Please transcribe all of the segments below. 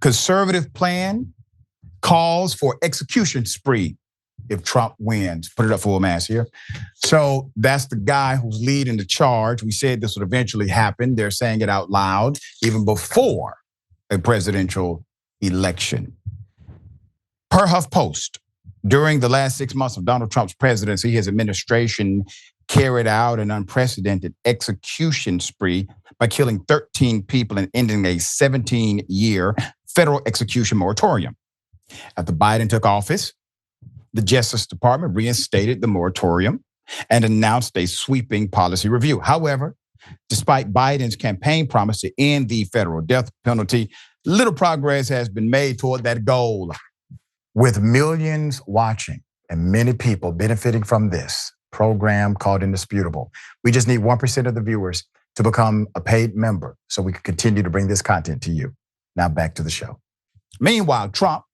Conservative plan calls for execution spree if Trump wins. Put it up full mass here. So that's the guy who's leading the charge. We said this would eventually happen. They're saying it out loud even before a presidential election. Per HuffPost, during the last 6 months of Donald Trump's presidency, his administration carried out an unprecedented execution spree by killing 13 people and ending a 17-year federal execution moratorium. After Biden took office, the Justice Department reinstated the moratorium and announced a sweeping policy review. However, despite Biden's campaign promise to end the federal death penalty, little progress has been made toward that goal. With millions watching and many people benefiting from this program called Indisputable, we just need 1% of the viewers to become a paid member so we can continue to bring this content to you. Now back to the show. Meanwhile, Trump,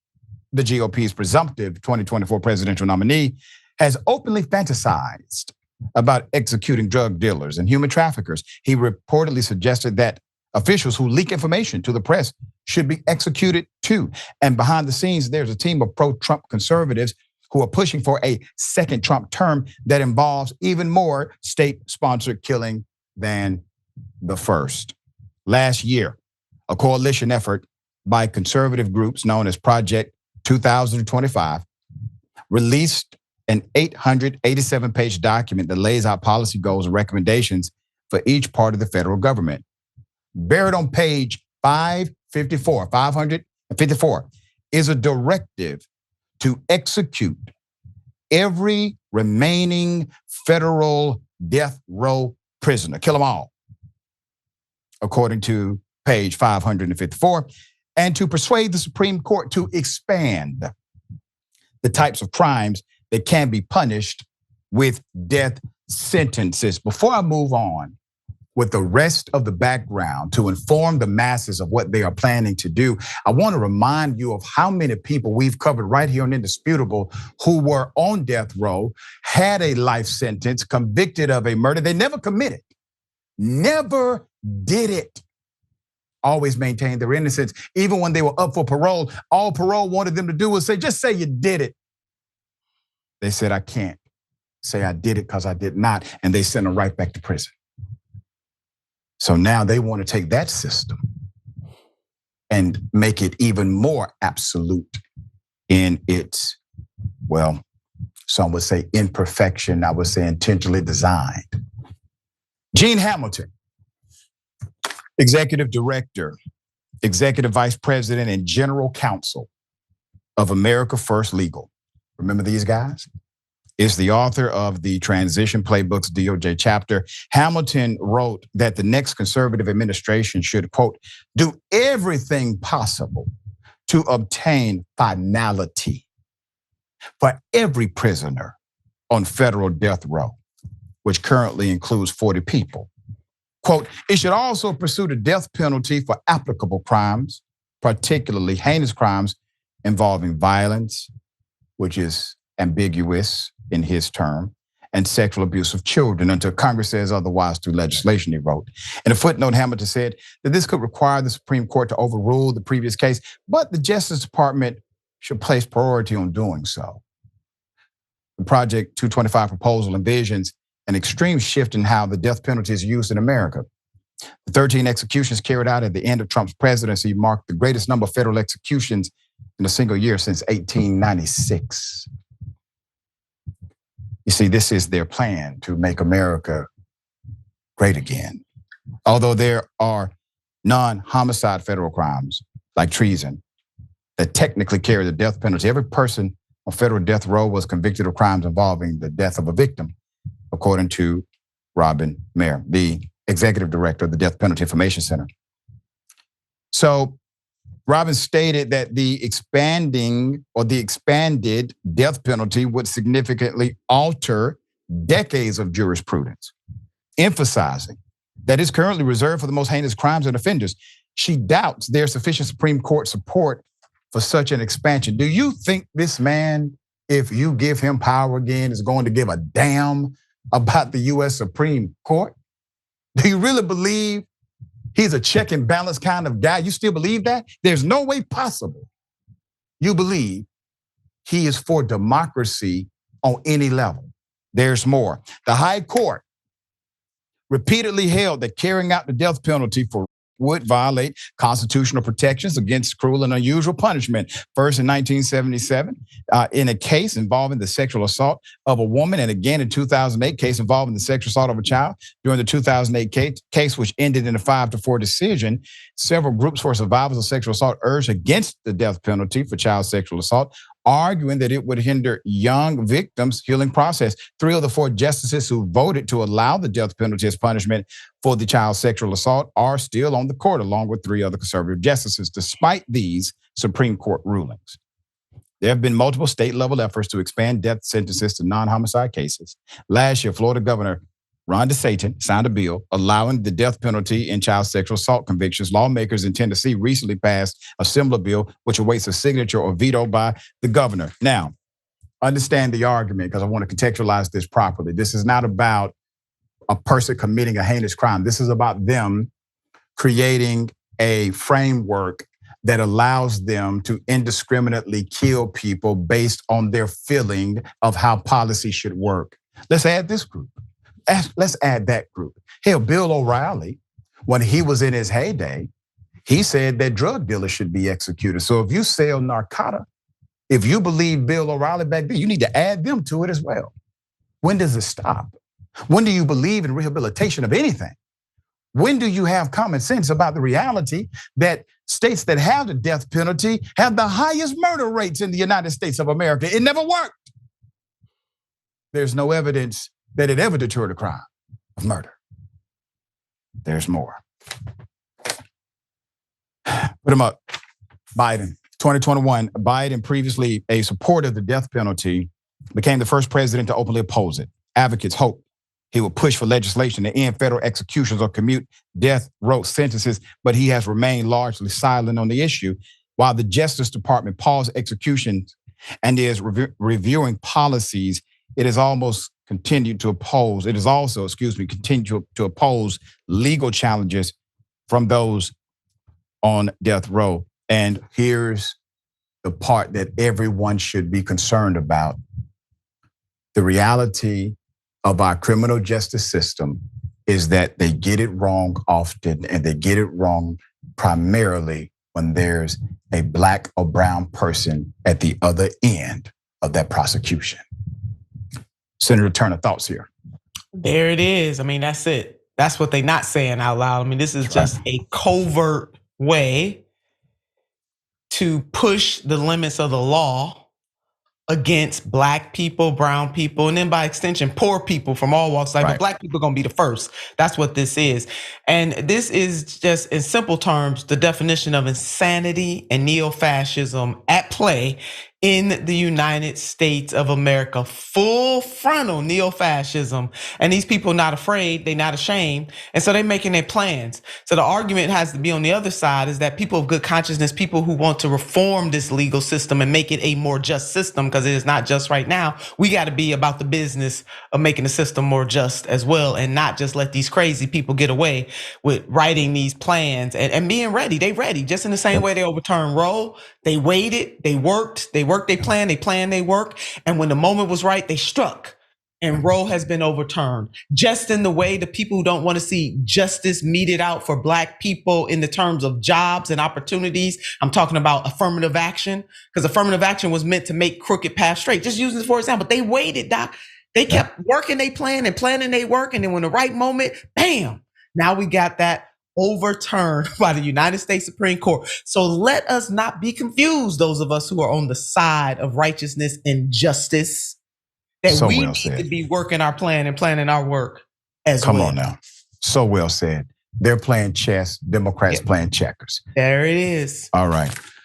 the GOP's presumptive 2024 presidential nominee, has openly fantasized about executing drug dealers and human traffickers. He reportedly suggested that officials who leak information to the press should be executed too. And behind the scenes, there's a team of pro-Trump conservatives who are pushing for a second Trump term that involves even more state-sponsored killing than the first. Last year, a coalition effort by conservative groups known as Project 2025 released an 887-page document that lays out policy goals and recommendations for each part of the federal government. Buried on page 554, is a directive to execute every remaining federal death row prisoner, kill them all, according to page 554, and to persuade the Supreme Court to expand the types of crimes that can be punished with death sentences. Before I move on with the rest of the background to inform the masses of what they are planning to do, I want to remind you of how many people we've covered right here on Indisputable who were on death row, had a life sentence, convicted of a murder they never committed, never did it, always maintained their innocence. Even when they were up for parole, all parole wanted them to do was say, just say you did it. They said, I can't say I did it because I did not. And they sent them right back to prison. So now they want to take that system and make it even more absolute in its, well, some would say imperfection, I would say intentionally designed. Gene Hamilton, Executive Director, Executive Vice President, and General Counsel of America First Legal. Remember these guys? Is the author of the Transition Playbooks DOJ chapter. Hamilton wrote that the next conservative administration should, quote, do everything possible to obtain finality for every prisoner on federal death row, which currently includes 40 people. Quote, it should also pursue the death penalty for applicable crimes, particularly heinous crimes involving violence, which is ambiguous in his term, and sexual abuse of children until Congress says otherwise through legislation, he wrote. In a footnote, Hamilton said that this could require the Supreme Court to overrule the previous case, but the Justice Department should place priority on doing so. The Project 225 proposal envisions an extreme shift in how the death penalty is used in America. The 13 executions carried out at the end of Trump's presidency marked the greatest number of federal executions in a single year since 1896. You see, this is their plan to make America great again. Although there are non-homicide federal crimes like treason that technically carry the death penalty, every person on federal death row was convicted of crimes involving the death of a victim, according to Robin Mayer, the executive director of the Death Penalty Information Center. So Robin stated that the expanded death penalty would significantly alter decades of jurisprudence, emphasizing that it's currently reserved for the most heinous crimes and offenders. She doubts there's sufficient Supreme Court support for such an expansion. Do you think this man, if you give him power again, is going to give a damn about the US Supreme Court? Do you really believe He's a check and balance kind of guy. You still believe that? There's no way possible you believe he is for democracy on any level. There's more. The High Court repeatedly held that carrying out the death penalty would violate constitutional protections against cruel and unusual punishment. First in 1977, in a case involving the sexual assault of a woman, and again in 2008, case involving the sexual assault of a child. During the 2008 case, which ended in a 5-4 decision, several groups for survivors of sexual assault urged against the death penalty for child sexual assault, arguing that it would hinder young victims' healing process. 3 of the 4 justices who voted to allow the death penalty as punishment for the child sexual assault are still on the court, along with 3 other conservative justices, despite these Supreme Court rulings. There have been multiple state-level efforts to expand death sentences to non-homicide cases. Last year, Florida Governor Ron DeSantis signed a bill allowing the death penalty in child sexual assault convictions. Lawmakers in Tennessee recently passed a similar bill, which awaits a signature or veto by the governor. Now, understand the argument, because I want to contextualize this properly. This is not about a person committing a heinous crime. This is about them creating a framework that allows them to indiscriminately kill people based on their feeling of how policy should work. Let's add this group. Let's add that group. Hell, Bill O'Reilly, when he was in his heyday, he said that drug dealers should be executed. So if you sell narcotica, if you believe Bill O'Reilly back then, you need to add them to it as well. When does it stop? When do you believe in rehabilitation of anything? When do you have common sense about the reality that states that have the death penalty have the highest murder rates in the United States of America? It never worked. There's no evidence that it ever deterred a crime of murder. There's more. Put him up. Biden. 2021, Biden, previously a supporter of the death penalty, became the first president to openly oppose it. Advocates hope he will push for legislation to end federal executions or commute death row sentences, but he has remained largely silent on the issue. While the Justice Department paused executions and is reviewing policies, it has also continued to oppose legal challenges from those on death row. And here's the part that everyone should be concerned about. The reality of our criminal justice system is that they get it wrong often, and they get it wrong primarily when there's a black or brown person at the other end of that prosecution. Senator Turner, thoughts here? There it is. I mean, that's it. That's what they're not saying out loud. I mean, this is just a covert way to push the limits of the law against black people, brown people, and then by extension, poor people from all walks of life. But black people are gonna be the first. That's what this is. And this is just, in simple terms, the definition of insanity and neo-fascism at play in the United States of America. Full frontal neo-fascism. And these people are not afraid, they're not ashamed. And so they're making their plans. So the argument has to be on the other side, is that people of good consciousness, people who want to reform this legal system and make it a more just system, because it is not just right now. We gotta be about the business of making the system more just as well, and not just let these crazy people get away with writing these plans and being ready. They ready, just in the same way they overturned Roe. They waited, they worked, they planned, they work. And when the moment was right, they struck. And Roe has been overturned. Just in the way the people who don't want to see justice meted out for black people in the terms of jobs and opportunities. I'm talking about affirmative action, because affirmative action was meant to make crooked paths straight. Just using this for example, they waited, Doc. They kept working they plan and planning they work. And then when the right moment, bam, now we got that overturned by the United States Supreme Court. So let us not be confused, those of us who are on the side of righteousness and justice, that so we need to be working our plan and planning our work as well. Come on now. So well said. They're playing chess, Democrats playing checkers. There it is. All right.